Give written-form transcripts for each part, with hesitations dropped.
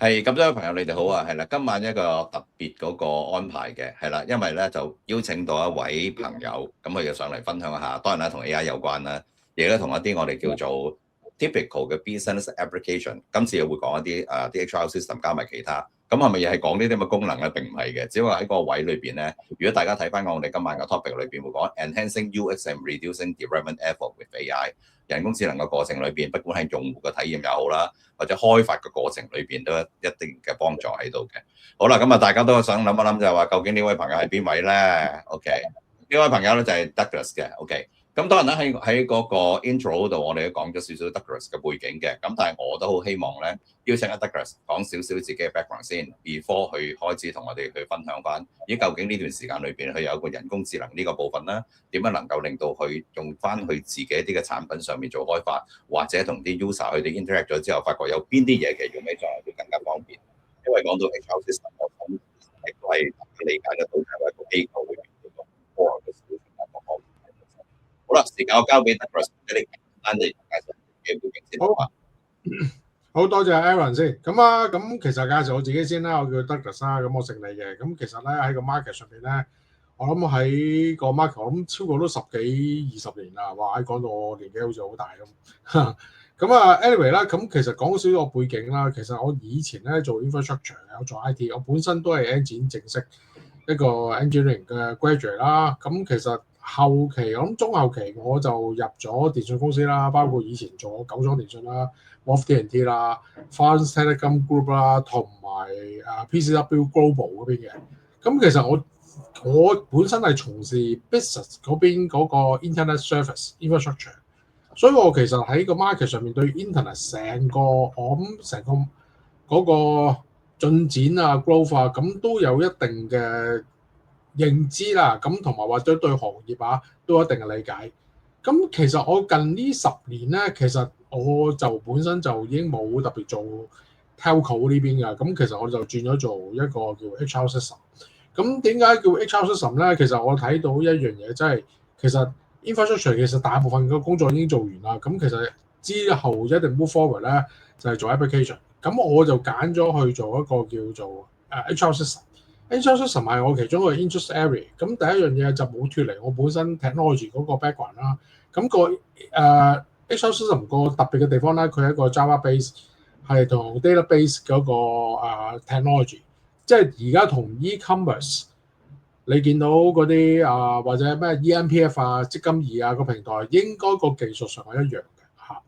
係咁多位朋友，你哋好啊！係啦，今晚一個特別嗰個安排嘅，係啦，因為咧就邀請到一位朋友，咁佢就上嚟分享一下，當然啦，同 AI 有關啦，亦都同一啲我哋叫做 typical 嘅 business application。今次又會講一啲啲 HR system 加埋其他，咁係咪又係講呢啲咁嘅功能咧？並唔係嘅，只不過喺個位裏邊咧，如果大家睇翻我哋今晚嘅 topic 裏邊會講 enhancing UX and reducing development effort with AI。人工智能嘅過程裏邊，不管係用戶嘅體驗又好啦，或者開發嘅過程裏邊都有一定嘅幫助喺度嘅。好啦，咁啊，大家都想諗一諗就係話，究竟呢位朋友係邊位咧 ？OK， 呢位朋友咧就係 Douglas 嘅。OK， 咁當然啦，喺嗰個 intro 度，我哋都講咗少少 Douglas 嘅背景嘅。咁但係我都好希望咧，邀請阿 Douglas 講少少自己嘅 background 先 ，before 佢開始同我哋去分享翻，咦，究竟呢段時間裏邊佢有一個人工智能呢個部分啦，點樣能夠令到佢用翻佢自己一啲嘅產品上面做開發，或者同啲 user 佢哋 interact 咗之後，發覺有邊啲嘢其實用起上嚟會更加方便。因為講到 HR system，我諗亦都係理解得到係一個機構裏邊一個 core 嘅小成各方面。好啦，時間我交俾 Douglas 俾你簡單地介紹自己背景先。好多謝 Aaron 先。咁其實介紹我自己先啦，我叫 Douglas 啦，咁我姓李嘅。咁其實咧喺個 market 上邊咧，我諗喺個 market 我諗超過都10幾20年啦。哇！講到我年紀好似好大咁。anyway 啦，咁其實講少少個背景啦。其實我以前咧做 infrastructure，有做 IT，我本身都係 engine 正式一個 engineering 嘅 graduate 啦。咁其實後期我諗中後期我就入咗電信公司啦，包括以前做九倉電信啦、Wolf TNT 啦、France Telecom Group 啦，同埋PCW Global 嗰邊嘅。咁其實我本身係從事 business 嗰邊嗰個 internet service infrastructure，所以我其實喺個 market 上面對 internet 成個嗰個進展啊 growth 啊，咁都有一定嘅認知啦，咁同埋或者對行業啊都有一定嘅理解。咁其實我近呢10年咧，其實我就本身就已經冇特別做 telco 呢邊㗎。咁其實我就轉咗做一個叫 HR system。咁點解叫 HR system 咧？其實我睇到一樣嘢，即係其實 infrastructure 其實大部分嘅工作已經做完啦。咁其實之後一定 move forward 咧，就係做 application。咁我就揀咗去做一個叫做HR system。HR system 係我其中一個 interest area。咁第一樣嘢就冇脫離我本身 technology 嗰個 background 啦。咁HR system 個特別嘅地方咧，佢係一個 Java base， 係同 database 嗰個technology。即係而家同 e-commerce， 你見到嗰啲或者咩 EMPF 積金易個平台，應該個技術上係一樣嘅嚇。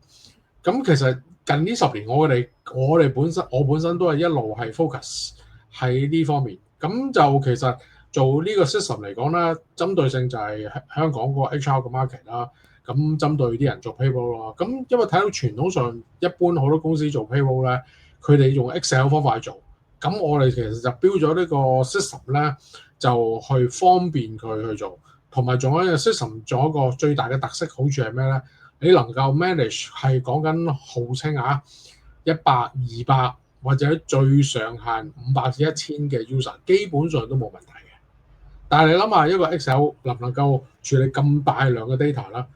咁其實近呢10年我本身都係一路係 focus 喺呢方面。咁就其實做呢個 system 嚟講咧，針對性就係香港個 HR 個 market 啦。咁針對啲人做 payroll 咯。咁因為睇到傳統上一般好多公司做 payroll 咧，佢哋用 Excel 方法去做。咁我哋其實就標咗呢個 system 咧，就去方便佢去做，同埋仲有一個 system， 仲有一個最大嘅特色好處係咩咧？你能夠 manage 係講緊號稱100、200或者最上限500至1000嘅 user， 基本上都冇問題嘅。但係你諗下，一個 Excel 能唔能夠處理咁大量嘅 data 啦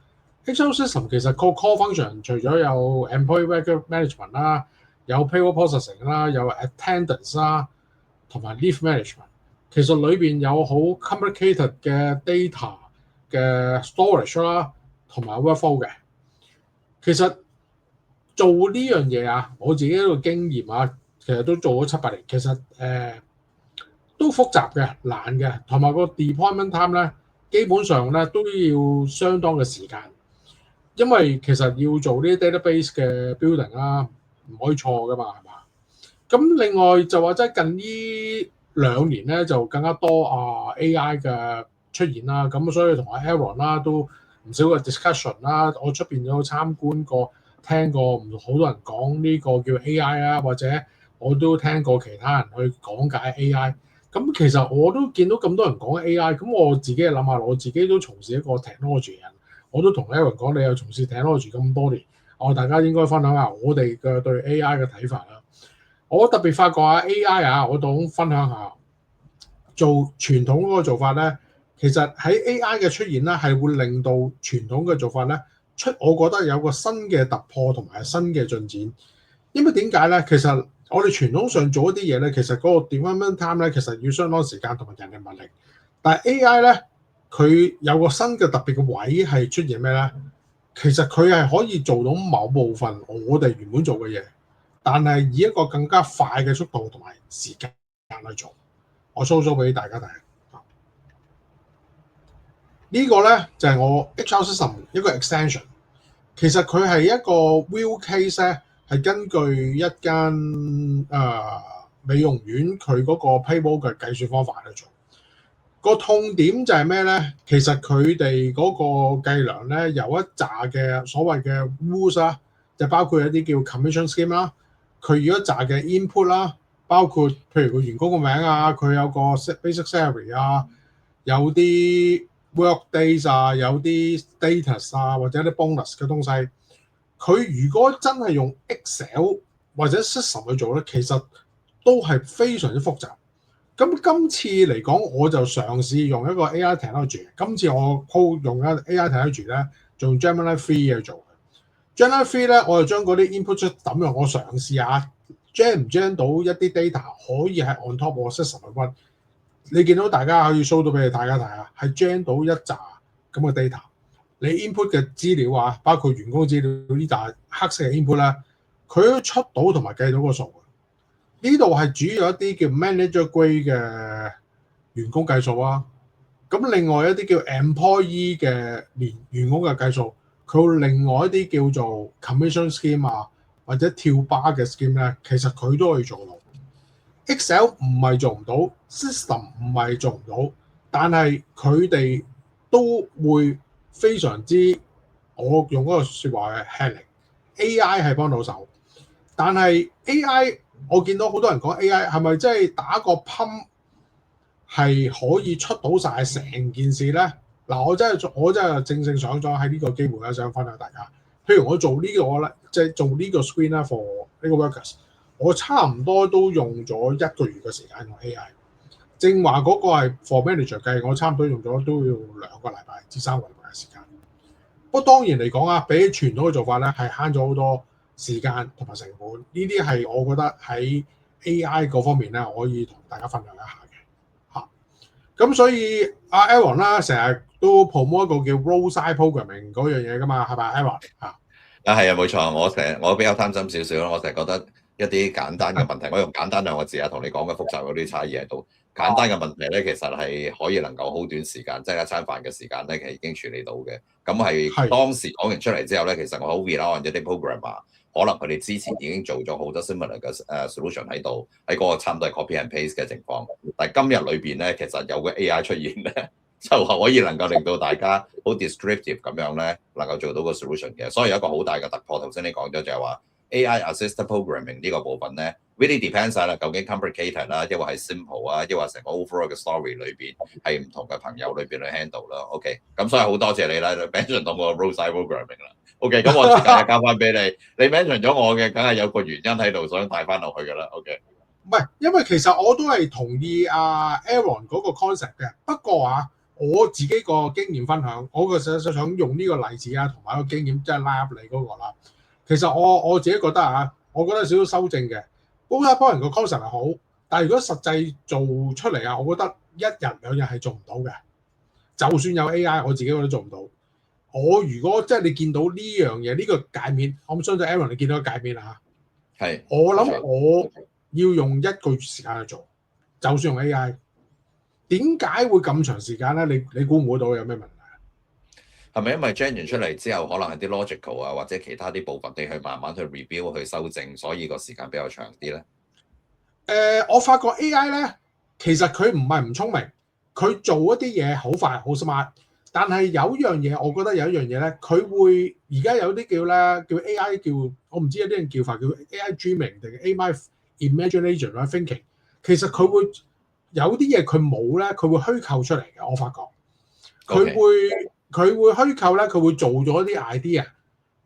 ？Excel system 其實個 core function 除咗有 employee record management 啦，有 payroll processing 啦，有 attendance 啦，同埋 leave management。其實裏邊有好 complicated 嘅 data 嘅 storage 啦，同埋 workflow 嘅。其實做呢樣嘢我自己一個經驗其實都做咗7-8年。其實都複雜嘅、難嘅，同埋個 deployment time 咧，基本上咧都要相當嘅時間。因為其實要做呢啲 database 嘅 building 啦，唔可以錯噶嘛，係嘛？咁另外就話即係近呢2年咧，就更加多AI 嘅出現啦。咁所以同阿 Aaron 啦都唔少嘅 discussion 啦。我出邊有參觀過、聽過好多人講呢個叫 AI 啦，或者我都聽過其他人去講解 AI。咁其實我都見到咁多人講 AI，咁我自己諗下，我自己都從事一個 technology 人。我都同 Aaron 講，你又從事 technology 咁多年，大家應該分享下我哋嘅對 AI 嘅睇法啦。我特別發覺AI 我當分享下做傳統嗰個做法咧，其實喺 AI 嘅出現咧，係會令到傳統嘅做法咧我覺得有個新嘅突破同埋新嘅進展。因為點解咧？其實我哋傳統上做一啲嘢咧，其實嗰個 development time 咧，其實要相當時間同埋人力物力。但係 AI 咧，佢有個新嘅特別嘅位係出現咩咧？其實佢係可以做到某部分我哋原本做嘅嘢，但係以一個更加快嘅速度同埋時間去做。我 show 俾大家睇。呢個咧就係我 HR system 一個 extension。其實佢係一個 real case 咧，係根據一間美容院佢嗰個 payroll 嘅計算方法去做。個痛點就係咩咧？其實佢哋嗰個計量咧，有一紮嘅所謂嘅 rules 啦，就包括一啲叫 commission scheme 啦，佢有一紮嘅 input 啦，包括譬如個員工個名啊，佢有個 basic salary 啊，有啲 work days 啊，有啲 status 啊，或者啲 bonus 嘅東西。佢如果真係用 Excel 或者 system 去做咧，其實都係非常之複雜。咁今次嚟講，我就嘗試用一個 AI technology。今次我用一 AI technology 咧，用 Gemini 3去做嘅。Gemini 3咧，我就將嗰啲 input 出抌入，我嘗試下 gen 唔 gen 到一啲 data 可以係 on top 我 system 去溫。你見到大家可以 show 到俾大家睇下，係 gen 到一紮咁嘅 data。你 input 嘅資料啊，包括員工資料呢紮黑色嘅 input 咧，佢都出到同埋計到個數。呢度係主要一啲叫 manager grade 嘅員工計數啊，咁另外一啲叫 employee 嘅員工嘅計數，佢會另外一啲叫做 commission scheme 啊，或者跳巴嘅 scheme 咧，其實佢都可以做到。Excel 唔係做唔到 ，system 唔係做唔到，但係佢哋都會非常之，我用嗰個説話嘅吃力。AI 係幫到手，但係 AI。我見到好多人講 AI 係咪真係打個 pump 係可以出到晒成件事咧？嗱，我真係正正想咗喺呢個機會咧，想分享大家。譬如我做呢個咧，即係做呢個 screen 啦 for 呢個 workers， 我差唔多都用咗1個月嘅時間用 AI。正話嗰個係 for manager 計，我差唔多用咗都要2個禮拜至3個禮拜嘅時間。不過當然嚟講啊，比起傳統嘅做法咧，係慳咗好多時間同埋成本，呢啲係我覺得喺 AI 嗰方面咧，可以同大家分享一下嘅嚇。咁所以阿 Aaron 啦，成日都 promote 一個叫 role-side programming 嗰樣嘢噶嘛，係咪 Aaron 啊？係啊，冇錯。我比較貪心少少咯，我成日覺得一啲簡單嘅問題，我用簡單2個字啊，同你講嘅複雜嗰啲差異喺度。簡單嘅問題咧，其實係可以能夠好短時間，即係一餐飯嘅時間咧，其實已經處理到嘅。咁係當時講完出嚟之後咧，其實我好 rely on 一啲 programmer。可能佢哋之前已經做咗好多 similar 嘅solution 喺度，喺嗰個差唔多係 copy and paste 嘅情況。但係今日裏邊咧，其實有個 AI 出現咧，就可以能夠令到大家好 descriptive 咁樣咧，能夠做到個 solution 嘅。所以有一個好大嘅突破。頭先你講咗就係話 AI assisted programming 呢個部分咧 ，really depends 曬啦，究竟 complicated 啦，抑或係 simple 啊，抑或成個 overall 嘅 story 裏邊係唔同嘅朋友裏邊去 handle 啦。OK，咁所以好多謝你啦，你 mention 到我 role-side programming 啦。OK，咁我時間交翻俾你，你 mention 咗我嘅，梗係有個原因喺度，想帶翻落去㗎啦。OK，唔係，因為其實我都係同意阿 Aaron 嗰個 concept 嘅。不過啊，我自己個經驗分享，我個想用呢個例子啊，同埋個經驗即係拉入你嗰個啦。其實我自己覺得啊，我覺得少少修正嘅。role-side programming個 concept 係好，但係如果實際做出嚟啊，我覺得1日2日係做唔到嘅。就算有 AI，我自己覺得做唔到。我如果即係你見到呢樣嘢，呢個界面，我唔相信 Aaron 你見到個界面啦嚇。係，我諗我要用1個月時間去做，就算用 AI，點解會咁長時間咧？你估唔估到有咩問題？係咪因為 gen 完出嚟之後，可能係啲 logical 啊，或者其他啲部分你去慢慢去 review 去修正，所以個時間比較長啲咧？我發覺 AI 咧，其實佢唔係唔聰明，佢做一啲嘢好快好 smart。但係有一樣嘢，我覺得有一樣嘢咧，佢會而家有啲叫 AI 叫，我唔知有啲人叫法叫 AI dreaming 定 AI imagination 或者 thinking。其實佢會有啲嘢佢冇咧，佢會虛構出嚟嘅。我發覺佢會虛構咧，佢會做咗啲 idea。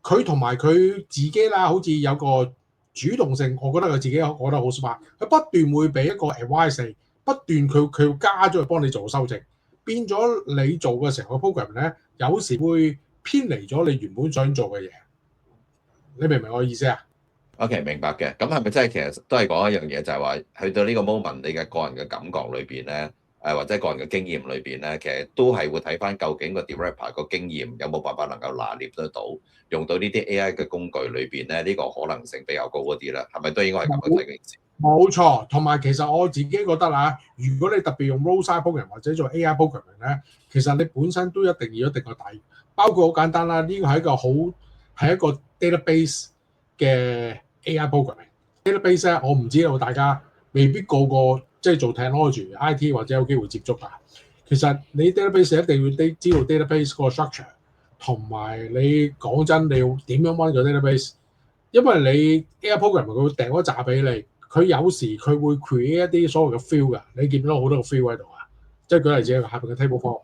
佢同埋佢自己啦，好似有個主動性，我覺得佢自己我覺得好 smart。佢不斷會俾一個 advice，不斷佢加咗去幫你做修正。變咗你做嘅成個 program 咧，有時會偏離咗你原本想做嘅嘢。你明唔明我意思啊？ OK，明白嘅。咁係咪真係其實都係講一樣嘢，就係話去到呢個 moment，你嘅個人嘅感覺裏邊咧，或者個人嘅經驗裏邊咧，其實都係會睇翻究竟個 developer 個經驗有冇辦法能夠拿捏得到，用到呢啲 AI 嘅工具裏邊咧，呢個可能性比較高嗰啲啦。係咪都應該係咁樣睇嘅件事？冇錯，同埋其實我自己覺得啦，如果你特別用 role-side programming 或者做 AI programming 咧，其實你本身都一定要一定個底，包括好簡單啦，呢個係一個 database 嘅 AI programming。database 咧，我唔知道大家未必個個即係做 technology、IT 或者有機會接觸㗎。其實你 database 一定要知道 database 嗰個 structure，同埋你講真你要點樣 run 個 database，因為你 AI programming 佢會掟嗰紮俾你。佢有時佢會 create 一啲所謂嘅 field 㗎，你見到好多個 field 喺度啊，即係舉例子下邊嘅 table form，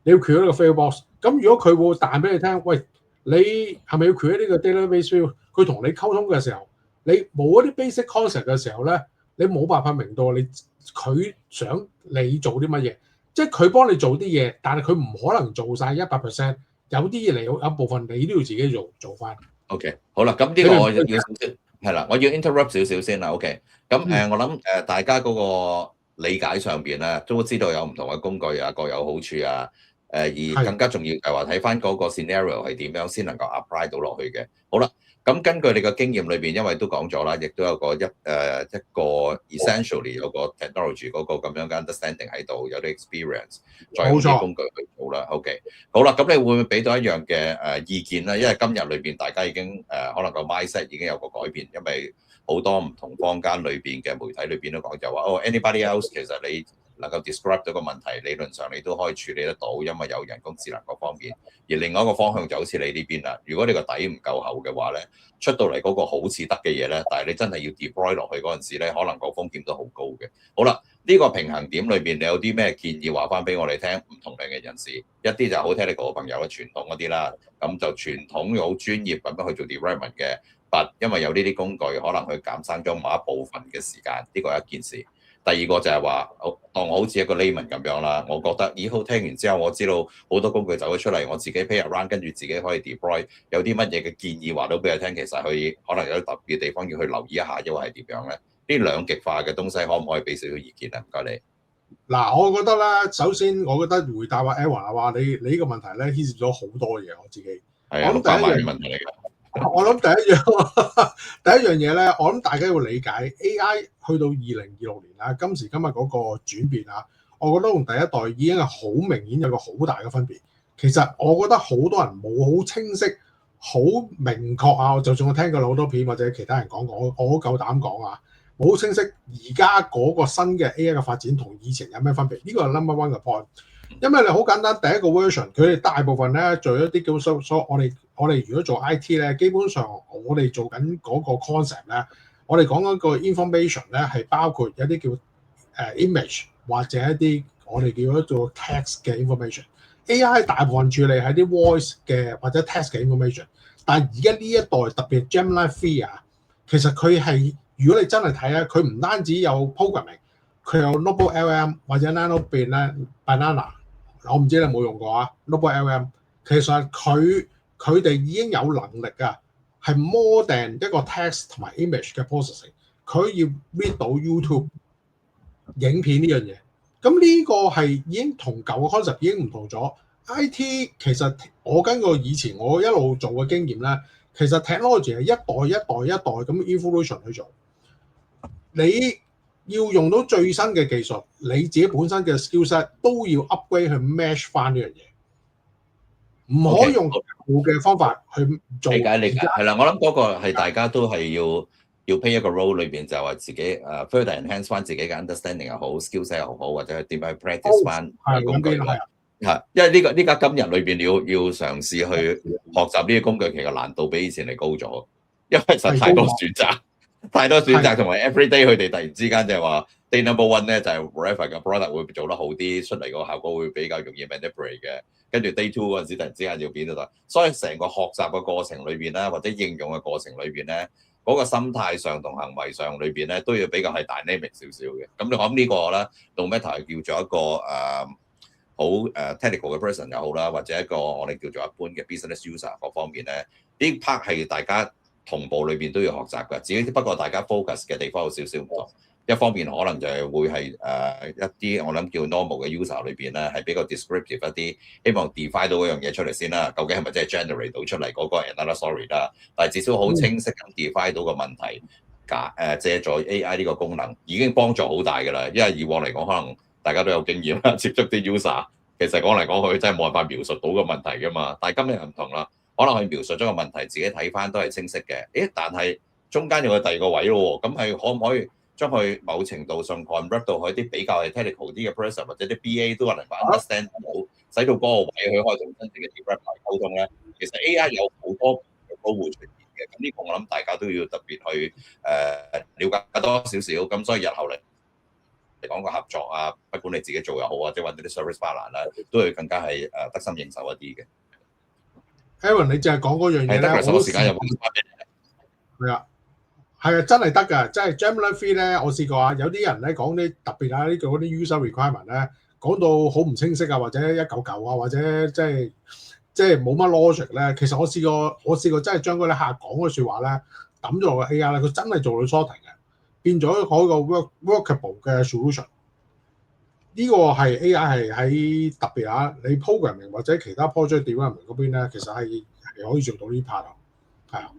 你要 create 一個 field box，咁如果佢會彈俾你聽，喂，你係咪要 create 呢個 database field？佢同你溝通嘅時候，你冇一啲 basic concept 嘅時候咧，你冇辦法明到佢想你做啲乜嘢，即係佢幫你做啲嘢，但係佢唔可能做晒100%，有啲嘢嚟有部分你都要自己做翻。OK，好啦，咁呢個我要少少係啦，我要 interrupt 少少先啦。OK，咁我諗大家嗰個理解上邊咧，都知道有唔同嘅工具啊，各有好處啊。而更加重要係話睇翻嗰個 scenario 係點樣先能夠 apply 到落去嘅。好啦，咁根據你嘅經驗裏邊，因為都講咗啦，亦都有個一個 essentially 有個 technology 嗰個咁樣嘅 understanding 喺度，有啲 experience，再用啲工具去做啦。OK，好啦，咁你會唔會俾到一樣嘅意見咧？因為今日裏邊大家已經可能個 mindset 已經有個改變，因為好多唔同坊間裏邊嘅媒體裏邊都講就話哦 anybody else 其實你能夠 describe 到個問題，理論上你都可以處理得到，因為有人工智能嗰方面。而另外一個方向就好似你呢邊啦，如果你個底唔夠厚嘅話咧，出到嚟嗰個好似得嘅嘢咧，但係你真係要 deploy 落去嗰陣時咧，可能個風險都好高嘅。好啦，呢個平衡點裏邊，你有啲咩建議話翻俾我哋聽？唔同類嘅人士，一啲就好聽你個朋友嘅傳統嗰啲啦，咁就傳統好專業咁樣去做 development 嘅，但因為有呢啲工具，可能去減省咗某一部分嘅時間，呢個係一件事。第二個就係話，當我好似一個 layman 咁樣啦，我覺得以後聽完之後，我知道好多工具走咗出嚟，我自己 play around，跟住自己可以 deploy，有啲乜嘢嘅建議話到俾佢聽，其實佢可能有啲特別嘅地方要去留意一下，因為係點樣咧？呢兩極化嘅東西可唔可以俾少少意見啊？唔該你。嗱，我覺得咧，首先我覺得回答阿 Aaron 話你呢個問題咧牽涉咗好多嘢，我自己。係啊，600萬嘅問題嚟㗎。我諗第一樣嘢咧，我諗大家要理解 AI 去到2026年啦，今時今日嗰個轉變啊，我覺得同第一代已經係好明顯有個好大嘅分別。其實我覺得好多人冇好清晰、好明確啊，就算我聽過好多片或者其他人講過，我好夠膽講啊，冇好清晰而家嗰個新嘅 AI 嘅發展同以前有咩分別？呢個係 number one 嘅 point。因為你好簡單，第一個 version 佢哋大部分咧做一啲叫所我哋如果做 IT 咧，基本上我哋做緊嗰個 concept 咧，我哋講緊個 information 咧係包括有啲叫image 或者一啲我哋叫做 text 嘅 information。AI 大部分處理係啲 voice 嘅或者 text 嘅 information， 但係而家呢一代特別 Gemini 3啊，其實佢係如果你真係睇咧，佢唔單止有 programming， 佢有 Noble LM 或者 Nano Banana。我唔知你有冇用過啊 ，Noble LM 其實佢哋已經有能力啊，係 more than 一個 text 同埋 image 嘅 processing， 佢要 read 到 YouTube 影片呢樣嘢。咁呢個係已經同舊嘅 concept 已經唔同咗。IT 其實我根據以前我一路做嘅經驗咧，其實 technology 係一代咁 evolution 去做。你要用到最新嘅技術，你自己本身嘅 skillset 都要 upgrade 去 match 翻呢樣嘢，唔可以用舊嘅方法去做。理解係啦，我諗嗰個係大家都係要 play 一個 role 裏邊，就係話自己further enhance 翻自己嘅 understanding 又好 skillset 又好，或者係點樣去 practice 翻工具咯。係，因為呢家今日裏邊要嘗試去學習呢啲工具，其實難度比以前係高咗，因為實在太多選擇。太多選擇同埋 everyday 佢哋突然之間就係話 day number one 咧就係 whatever 嘅 product 會做得好啲，出嚟個效果會比較容易 manipulate 嘅。跟住 day two 嗰陣時突然之間要變咗，所以成個學習嘅過程裏邊咧，或者應用嘅過程裏邊咧，嗰個心態上同行為上裏邊咧都要比較係 dynamic 少少嘅。咁你諗呢個咧，Lametta 係叫做一個好technical 嘅 person 又好啦，或者一個我哋叫做一般嘅 business user 各方面咧，呢 part 係大家同步裏邊都要學習嘅，只不過大家 focus 嘅地方有少少唔同。一方面可能就係會係一啲我諗叫 normal 嘅 user 裏邊咧係比較 descriptive 一啲，希望 define 到嗰樣嘢出嚟先啦。究竟係咪真係 generate 到出嚟嗰個 another story 啦？但係至少好清晰咁 define 到個問題，借助 AI 呢個功能已經幫助好大㗎啦。因為以往嚟講，可能大家都有經驗啦，接觸啲 user，其實講嚟講去真係冇辦法描述到個問題㗎嘛。但係今日唔同啦，可能佢描述咗個問題，自己睇翻都係清晰嘅。但係中間有個第二個位咯，咁係可唔可以將佢某程度上 convert 到去啲比較係 technical 啲嘅 person 或者啲 BA 都能夠 understand 到，使到嗰個位佢可以同真正嘅 developer 溝通咧。其實 AI 有好多都會出現嘅，咁呢個我諗大家都要特別去了解多少少。咁所以日後嚟講個合作啊，不管你自己做又好，或者揾啲 service partner 啦，都會更加係得心應手一啲嘅。Aaron，你淨係講嗰樣嘢咧，我時間有冇？係啊。係啊，真係得㗎，即係 Gemini 3咧，我試過啊，有啲人咧講啲特別啊，呢個嗰啲 user requirement 咧，講到好唔清晰啊，或者一嚿嚿啊，或者即係冇乜 logic 咧。其實我試過真係將嗰啲客講嘅説話咧抌咗落個 AI 咧，佢真係做到 sorting 嘅，變咗嗰個 workable 嘅 solution。呢個係 AI 係喺特別啊，你 programming 或者其他 project development 嗰邊咧，其實係可以做到呢 part 啊，係啊。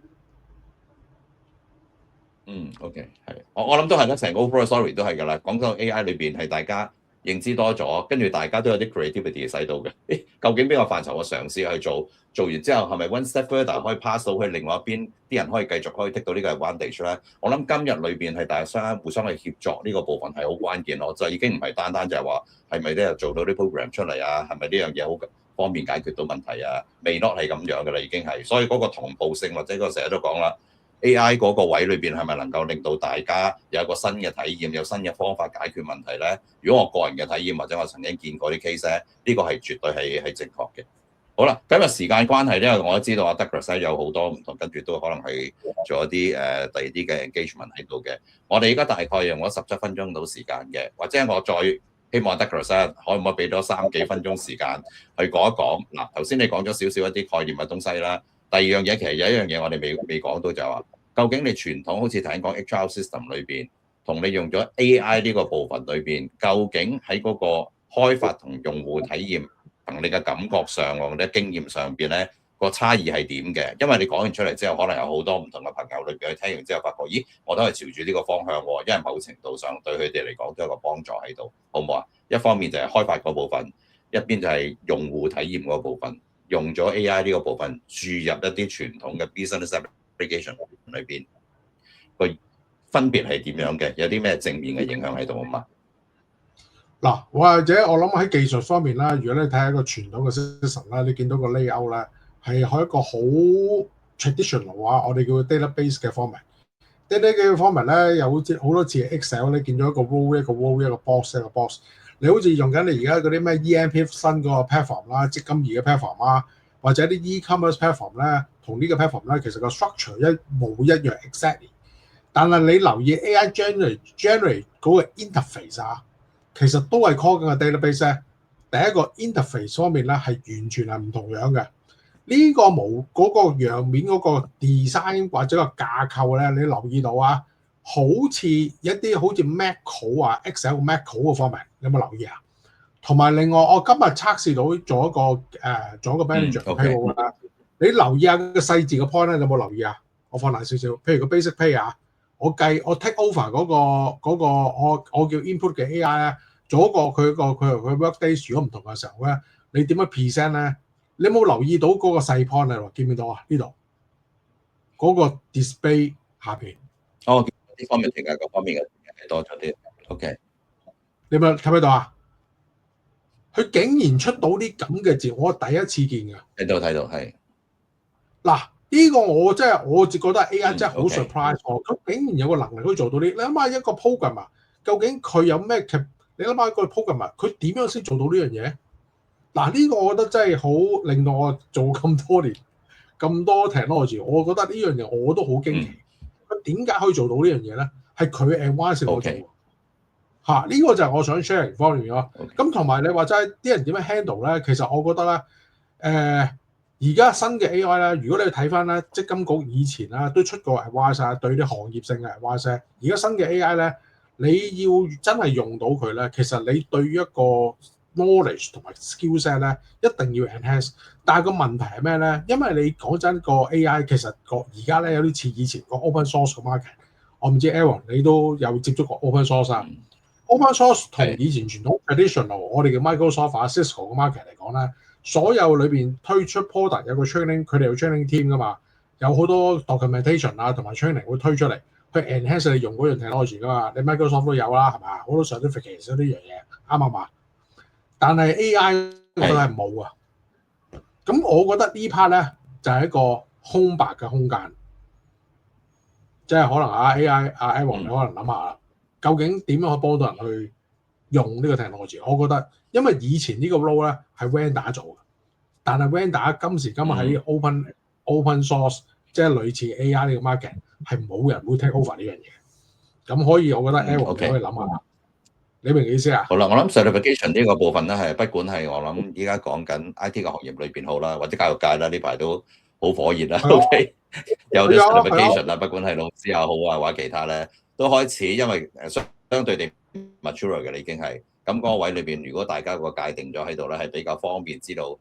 OK， 係，我諗都係啦，成個 overall story 都係㗎啦。講到 AI 裏邊係大家認知多咗，跟住大家都有啲 creativity 使到嘅。究竟邊個範疇我嘗試去做，做完之後係咪 one step further 可以 pass 到去另外一邊，啲人可以繼續可以 take 到呢個 advantage 咧？我諗今日裏邊係大家互相去協作呢個部分係好關鍵咯。就已經唔係單單就係話係咪咧做到啲 program 出嚟啊？係咪呢樣嘢好方便解決到問題啊？未 not 係咁樣㗎啦，已經係。所以嗰個同步性或者個成日都講啦。AI 嗰個位裏邊係咪能夠令到大家有一個新嘅體驗，有新嘅方法解決問題咧？如果我個人嘅體驗或者我曾經見過啲 case 咧，呢個係絕對係正確嘅。好啦，今日時間關係，因為我都知道阿 Douglas 有好多唔同，跟住都可能係做一啲第二啲嘅 engagement 喺度嘅。我哋而家大概用咗17分鐘到時間嘅，或者我再希望 Douglas 可唔可以俾多3幾分鐘時間去講一講嗱？頭先你講咗少少一啲概念嘅東西啦。第二樣嘢其實有一樣嘢我哋未講到就係話，究竟你傳統好似頭先講 HR system 裏邊，同你用咗 AI 呢個部分裏邊，究竟喺嗰個開發同用戶體驗同你嘅感覺上或者經驗上邊咧個差異係點嘅？因為你講完出嚟之後，可能有好多唔同嘅朋友裏邊去聽完之後，發覺咦，我都係朝住呢個方向喎，因為某程度上對佢哋嚟講都有個幫助喺度，好唔好啊？一方面就係開發嗰部分，一邊就係用戶體驗嗰部分。用咗 AI 呢個部分注入一啲傳統嘅 business application 裏邊，個分別係點樣嘅？有啲咩正面嘅影響喺度啊嘛？嗱，或者我諗喺技術方面啦，如果你睇下一個傳統嘅 system 啦，你見到個 layout 咧係喺一個好 traditional 啊，我哋叫 database 嘅 format。database 嘅 format 咧有好多次 Excel 你見到一個 row 一個 row 一個 box 一個 box。你好似用緊你而家嗰啲咩 EMP 新嗰個 platform 啦，積金易嘅 platform 啦，或者啲 e-commerce platform 咧，同呢個 platform 咧，其實個 structure 一模一樣 exactly。但係你留意 AI generate 嗰個 interface 啊，其實都係 call 緊個 database 咧。第一個 interface 方面咧係完全係唔同樣嘅。呢個冇嗰個樣面嗰個 design 或者個架構咧，你留意到啊？好似一啲好似 Macro 啊 Excel Macro 嘅方面，有冇留意啊？同埋另外，我今日測試到做一個 manager 嘅 payroll 啦。你留意下個細節嘅 point 咧，有冇留意啊？我放大少少，譬如個 basic pay 啊，我 take over 嗰個我叫 input 嘅 AI 咧，做一個佢 work days 如果唔同嘅時候咧，你點樣 present 咧？你有冇留意到嗰個細 point 啊？見唔見到啊？呢度嗰個 display 下邊。哦。呢方面評價各方面嘅多咗啲 ，OK。你咪睇唔睇到啊？佢竟然出到啲咁嘅字，我第一次見㗎。睇到係。嗱，呢個我真係我覺得 AI 真係好 surprise 我。佢竟然有個能力可以做到啲，你諗下一個 programmer，究竟佢有咩？你諗下一個 programmer，佢點樣先做到呢樣嘢？嗱，呢個我覺得真係好令到我做咁多年咁多 technology，我覺得呢樣嘢我都好驚奇。佢點解可以做到呢樣嘢咧？係佢 advance 我做嚇，呢個就係我想 sharing 方面咯。咁同埋你話齋啲人點樣 handle 咧？其實我覺得咧，而家新嘅 AI 咧，如果你睇翻咧，積金局以前啦都出過 advice 對啲行業性嘅 advice。而家新嘅 AI 咧，你要真係用到佢咧，其實你對於一個 knowledge 同埋 skill set 咧，一定要 enhance。但係個問題係咩咧？因為你講真個 AI 其實個而家咧有啲似以前個 open source 個 market。我唔知 Aaron 你都有接觸過 open source 啊？open source 同以前傳統 traditional 我哋嘅 Microsoft 啊 Cisco 嘅 market 嚟講咧，所有裏邊推出 product 有個 training， 佢哋有 training team 噶嘛，有好多 documentation 啊同埋 training 會推出嚟去 enhance 你用嗰樣 technology 噶嘛。你 Microsoft 都有啦，係嘛？好多 certificate 嗰啲樣嘢啱唔啱？但係 AI 我覺得係冇啊。咁我覺得呢 part 咧就係一個空白嘅空間。即係可能AI Aaron 你可能諗下啦，究竟點樣可以幫到人去用呢個 technology？我覺得因為以前呢個 role 咧係 vendor 做嘅，但係 vendor 今時今日喺 open source， 即係類似 AI 呢個 market 係冇人會 take over 呢樣嘢。咁可以，我覺得 Aaron 你可以諗下，你明意思啊？好啦，我諗 certification 呢個部分咧係不管係我諗依家講緊 IT 嘅行業裏邊好啦，或者教育界啦，呢排都好火熱啦。OK。有啲 certification 啦，不管係老師又好啊，或者其他咧，都開始因為相對地 mature 嘅，你已經係咁嗰個位裏邊，如果大家個界定咗喺度咧，係比較方便知道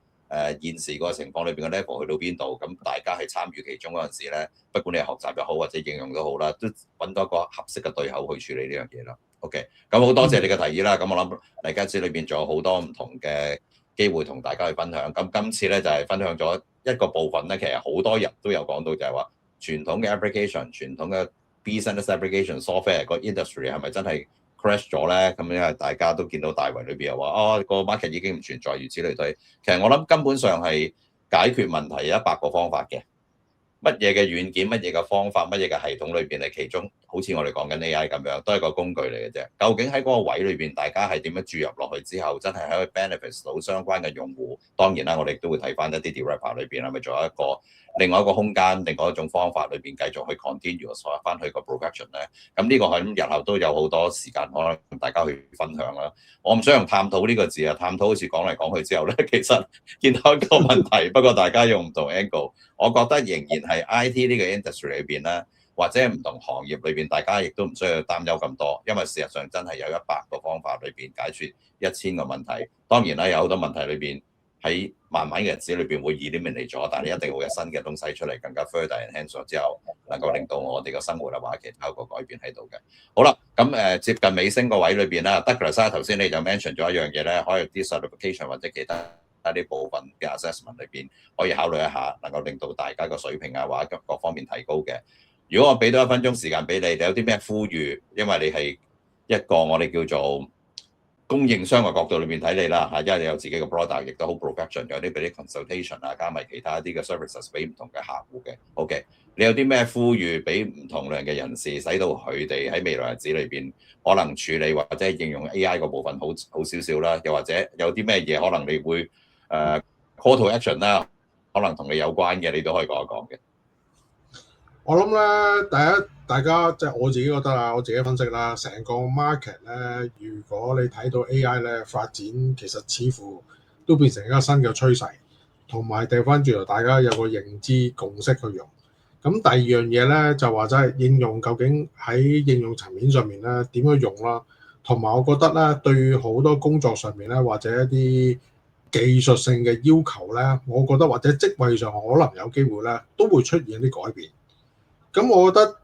現時嗰個情況裏邊嘅 level 去到邊度，咁大家係參與其中嗰陣時咧，不管你係學習又好或者應用都好啦，都揾到一個合適嘅對口去處理呢樣嘢啦。OK， 咁好多謝你嘅提議啦。咁我諗嚟緊節裏邊仲有好多唔同嘅機會同大家去分享。咁今次咧就係分享咗一個部分咧，其實好多人都有講到就係話傳統嘅 application、傳統嘅 business application software 個 industry 係咪真係 crash 咗咧？咁因為大家都見到大圍裏邊又話個 market 已經唔存在，如此類推。其實我諗根本上係解決問題有100個方法嘅。乜嘢嘅軟件、乜嘢嘅方法、乜嘢嘅系統裏邊係其中，好似我哋講緊 AI 咁樣，都係個工具嚟嘅啫。究竟喺嗰個位裏邊，大家係點樣注入落去之後，真係可以 benefit 到相關嘅用戶？當然啦，我哋都會睇翻一啲 developer 裏邊係咪仲有另外一個空間、另外一種方法裏邊繼續去 continue 所翻去個 production 咧？咁呢個喺日後都有好多時間可能同大家去分享啦。我唔想用探討呢個字啊，探討好似講嚟講去之後咧，其實見到一個問題，不過大家用唔同 angle。我覺得仍然係 IT 呢個 industry 裏邊咧，或者唔同行業裏邊，大家亦都唔需要擔憂咁多，因為事實上真係有100個方法裏邊解決1000個問題。當然啦，有好多問題裏邊喺慢慢嘅日子裏邊會eliminate咗，但係一定會有新嘅東西出嚟，更加 further enhance 咗之後，能夠令到我哋嘅生活啊或者其他個改變喺度嘅。好啦，咁接近尾聲個位裏邊啦，Douglas 頭先你就 mention 咗一樣嘢咧，可以啲 certification 或者其他啲部分嘅 assessment 裏邊可以考慮一下，能夠令到大家個水平啊或者各方面提高嘅。如果我俾多1分鐘時間俾你，你有啲咩呼籲？因為你係一個我哋叫做供應商嘅角度裏面睇你啦嚇，因為你有自己嘅 product，亦都好 professional，有啲俾啲 consultation 啊，加埋其他啲嘅 services 俾唔同嘅客戶嘅。OK， 你有啲咩呼籲俾唔同量嘅人士，使到佢哋喺未來日子裏邊可能處理或者應用 AI 個部分好少少啦，又或者有啲咩嘢可能你會call to action 啦，可能同你有關嘅，你都可以講一講嘅。我諗咧，第一大家即係我自己覺得啊，我自己分析啦，成個 market 咧，如果你睇到 AI 咧發展，其實似乎都變成一個新嘅趨勢，同埋掉翻轉頭，大家有個認知共識去用。咁第二樣嘢咧就話真係應用，究竟喺應用層面上面咧點樣用啦？同埋我覺得咧，對好多工作上面咧，或者一啲技術性嘅要求咧，我覺得或者職位上可能有機會咧，都會出現啲改變。咁我覺得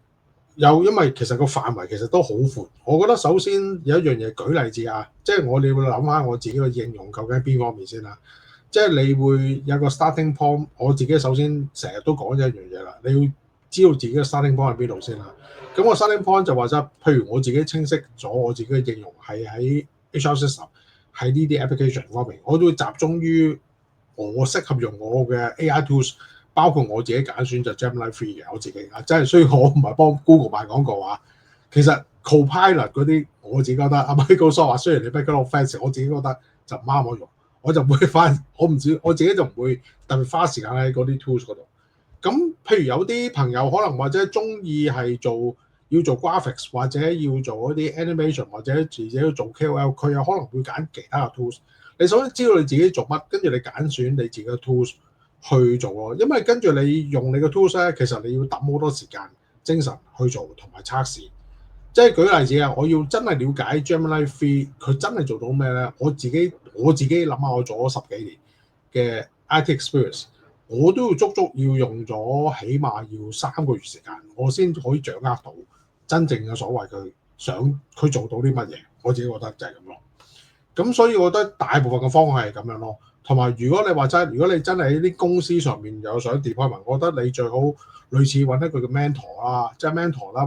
因為其實個範圍其實都好闊。我覺得首先有一樣嘢舉例子啊，即係我哋會諗下我自己嘅應用究竟喺邊方面先啦。即係你會有個 starting point，我自己首先成日都講一樣嘢啦，你要知道自己嘅 starting point 喺邊度先啦。咁個 starting point 就話啫，譬如我自己清晰咗我自己嘅應用係喺 HR system， 喺呢啲 application 方面，我都會集中於我適合用我嘅 AI tools。包括我自己揀選就 Gemini 3嘅，我自己啊，真係所以我唔係幫 Google 賣廣告啊。其實 Copilot 嗰啲我自己覺得，Microsoft 話雖然你 background offense， 我自己覺得就唔啱我用，我就唔會我自己就唔會特別花時間喺嗰啲 tools 嗰度。咁譬如有啲朋友可能或者中意係要做 graphics 或者要做一啲 animation 或者自己要做 KOL， 佢有可能會揀其他嘅 tools。你首先知道你自己做乜，跟住你揀選你自己嘅 tools。去做咯。因為跟住你用你個 tools 咧，其實你要抌好多時間、精神去做同埋測試。即係舉例子啊，我要真係了解 Gemini 3佢真係做到咩咧？我自己諗下，我做咗10幾年嘅 IT experience， 我都要足要用咗起碼要3個月時間，我先可以掌握到真正嘅所謂佢做到啲乜嘢。我自己覺得就係咁咯。咁所以我覺得大部分嘅方向係咁樣咯。同埋如果你話真，如果你真係喺啲公司上面有想 deployment，我覺得你最好類似揾一個叫 mentor 啦，即係 mentor 啦。